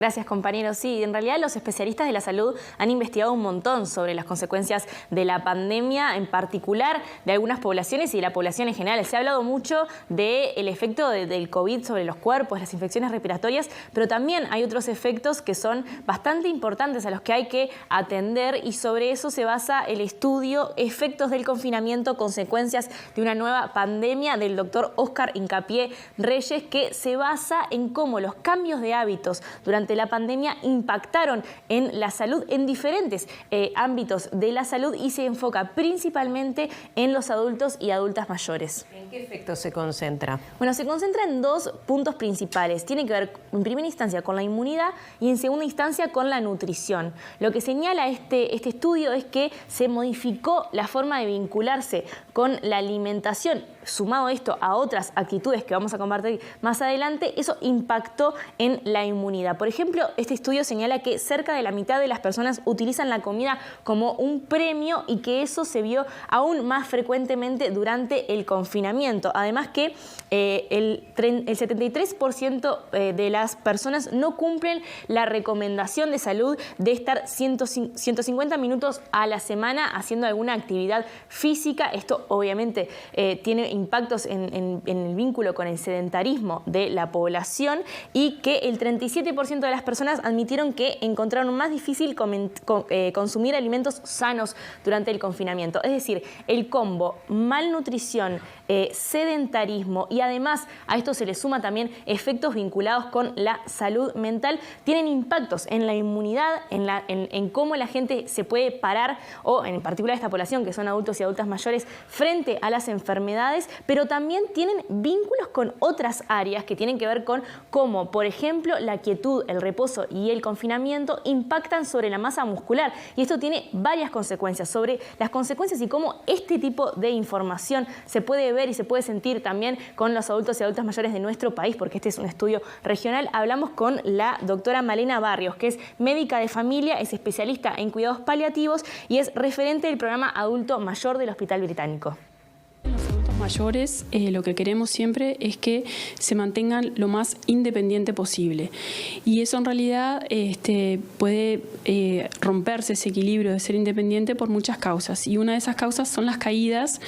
Gracias, compañeros. Sí, en realidad los especialistas de la salud han investigado un montón sobre las consecuencias de la pandemia, en particular de algunas poblaciones y de la población en general. Se ha hablado mucho del efecto del COVID sobre los cuerpos, las infecciones respiratorias, pero también hay otros efectos que son bastante importantes a los que hay que atender, y sobre eso se basa el estudio Efectos del confinamiento, consecuencias de una nueva pandemia, del doctor Óscar Hincapié Reyes, que se basa en cómo los cambios de hábitos durante la pandemia impactaron en la salud, en diferentes ámbitos de la salud, y se enfoca principalmente en los adultos y adultas mayores. ¿En qué efectos se concentra? Bueno, se concentra en dos puntos principales. Tiene que ver en primera instancia con la inmunidad y en segunda instancia con la nutrición. Lo que señala este estudio es que se modificó la forma de vincularse con la alimentación. Sumado esto a otras actitudes que vamos a compartir más adelante, eso impactó en la inmunidad. Por ejemplo, este estudio señala que cerca de la mitad de las personas utilizan la comida como un premio, y que eso se vio aún más frecuentemente durante el confinamiento. Además que el 73% de las personas no cumplen la recomendación de salud de estar 150 minutos a la semana haciendo alguna actividad física. Esto obviamente tiene impactos en el vínculo con el sedentarismo de la población, y que el 37% de las personas admitieron que encontraron más difícil consumir alimentos sanos durante el confinamiento. Es decir, el combo malnutrición, sedentarismo, y además a esto se le suma también efectos vinculados con la salud mental, tienen impactos en la inmunidad, en cómo la gente se puede parar, o en particular esta población que son adultos y adultas mayores, frente a las enfermedades, pero también tienen vínculos con otras áreas que tienen que ver con cómo, por ejemplo, la quietud, el reposo y el confinamiento impactan sobre la masa muscular, y esto tiene varias consecuencias. Sobre las consecuencias y cómo este tipo de información se puede ver y se puede sentir también con los adultos y adultas mayores de nuestro país, porque este es un estudio regional, hablamos con la doctora Malena Barrios, que es médica de familia, es especialista en cuidados paliativos y es referente del programa adulto mayor del Hospital Británico. Mayores, lo que queremos siempre es que se mantengan lo más independiente posible, y eso en realidad puede romperse ese equilibrio de ser independiente por muchas causas, y una de esas causas son las caídas,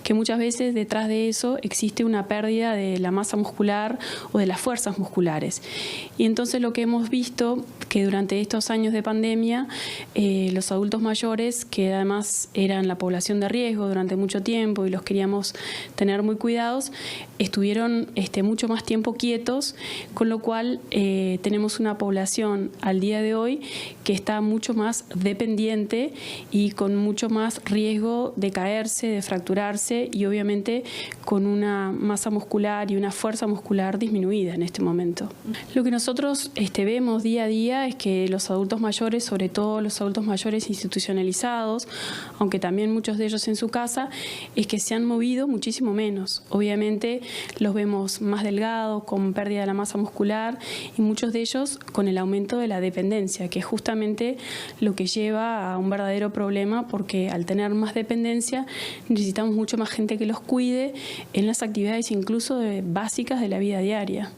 que muchas veces detrás de eso existe una pérdida de la masa muscular o de las fuerzas musculares. Y entonces lo que hemos visto que durante estos años de pandemia, los adultos mayores, que además eran la población de riesgo durante mucho tiempo y los queríamos tener muy cuidados, estuvieron mucho más tiempo quietos, con lo cual tenemos una población al día de hoy que está mucho más dependiente y con mucho más riesgo de caerse, de fracturarse, y obviamente con una masa muscular y una fuerza muscular disminuida en este momento. Lo que nosotros vemos día a día es que los adultos mayores, sobre todo los adultos mayores institucionalizados, aunque también muchos de ellos en su casa, es que se han movido muchísimo menos. Obviamente los vemos más delgados, con pérdida de la masa muscular, y muchos de ellos con el aumento de la dependencia, que es justamente lo que lleva a un verdadero problema, porque al tener más dependencia necesitamos mucho más gente que los cuide en las actividades incluso básicas de la vida diaria.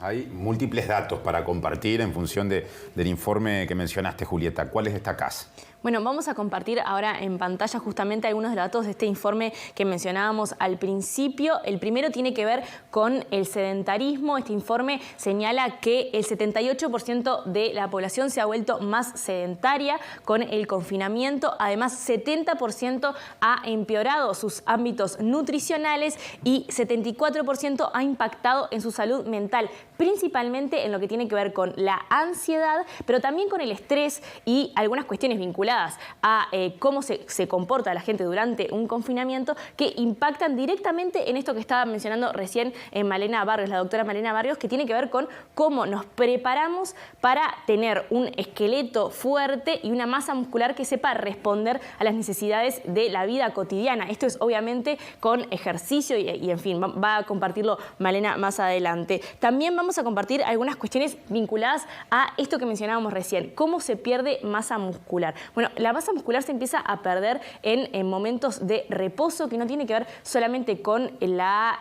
Hay múltiples datos para compartir en función del informe que mencionaste, Julieta. ¿Cuáles destacás? Bueno, vamos a compartir ahora en pantalla justamente algunos de los datos de este informe que mencionábamos al principio. El primero tiene que ver con el sedentarismo. Este informe señala que el 78% de la población se ha vuelto más sedentaria con el confinamiento. Además, 70% ha empeorado sus ámbitos nutricionales y 74% ha impactado en su salud mental, principalmente en lo que tiene que ver con la ansiedad, pero también con el estrés y algunas cuestiones vinculadas a cómo se comporta la gente durante un confinamiento, que impactan directamente en esto que estaba mencionando recién Malena Barrios, la doctora Malena Barrios, que tiene que ver con cómo nos preparamos para tener un esqueleto fuerte y una masa muscular que sepa responder a las necesidades de la vida cotidiana. Esto es obviamente con ejercicio y en fin, va a compartirlo Malena más adelante. También vamos a compartir algunas cuestiones vinculadas a esto que mencionábamos recién, cómo se pierde masa muscular. Bueno, Bueno, la masa muscular se empieza a perder en momentos de reposo, que no tiene que ver solamente con la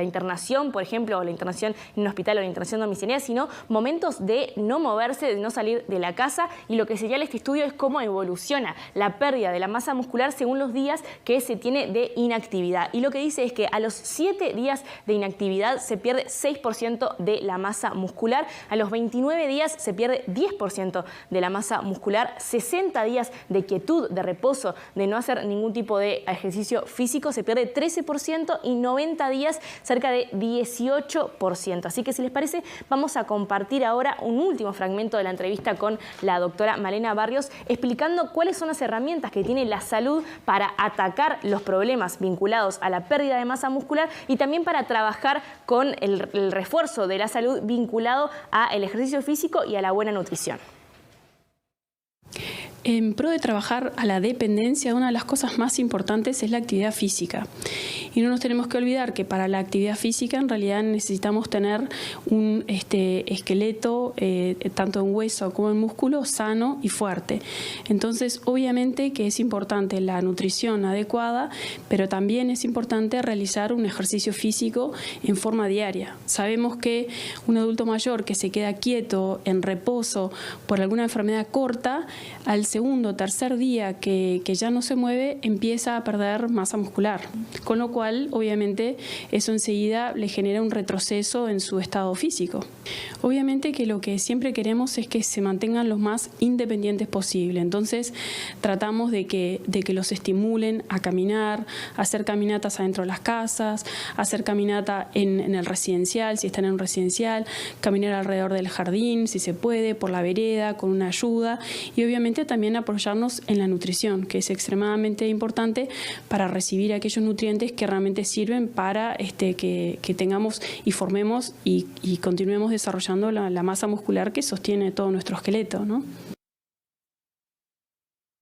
internación, por ejemplo, o la internación en un hospital o la internación domiciliaria, sino momentos de no moverse, de no salir de la casa, y lo que señala este estudio es cómo evoluciona la pérdida de la masa muscular según los días que se tiene de inactividad. Y lo que dice es que a los 7 días de inactividad se pierde 6% de la masa muscular, a los 29 días se pierde 10% de la masa muscular, 60 días de quietud, de reposo, de no hacer ningún tipo de ejercicio físico, se pierde 13% y 90 días cerca de 18%. Así que si les parece, vamos a compartir ahora un último fragmento de la entrevista con la doctora Malena Barrios, explicando cuáles son las herramientas que tiene la salud para atacar los problemas vinculados a la pérdida de masa muscular y también para trabajar con el refuerzo de la salud vinculado al ejercicio físico y a la buena nutrición. En pro de trabajar a la dependencia, una de las cosas más importantes es la actividad física. Y no nos tenemos que olvidar que para la actividad física en realidad necesitamos tener un esqueleto, tanto en hueso como en músculo, sano y fuerte. Entonces, obviamente que es importante la nutrición adecuada, pero también es importante realizar un ejercicio físico en forma diaria. Sabemos que un adulto mayor que se queda quieto, en reposo, por alguna enfermedad corta, al segundo o tercer día que ya no se mueve, empieza a perder masa muscular, con lo cual obviamente eso enseguida le genera un retroceso en su estado físico. Obviamente que lo que siempre queremos es que se mantengan los más independientes posible, entonces tratamos de que los estimulen a caminar, a hacer caminatas adentro de las casas, a hacer caminata en el residencial, si están en un residencial, caminar alrededor del jardín, si se puede, por la vereda, con una ayuda, y obviamente también apoyarnos en la nutrición, que es extremadamente importante para recibir aquellos nutrientes que realmente sirven para que tengamos y formemos y continuemos desarrollando la masa muscular que sostiene todo nuestro esqueleto, ¿no?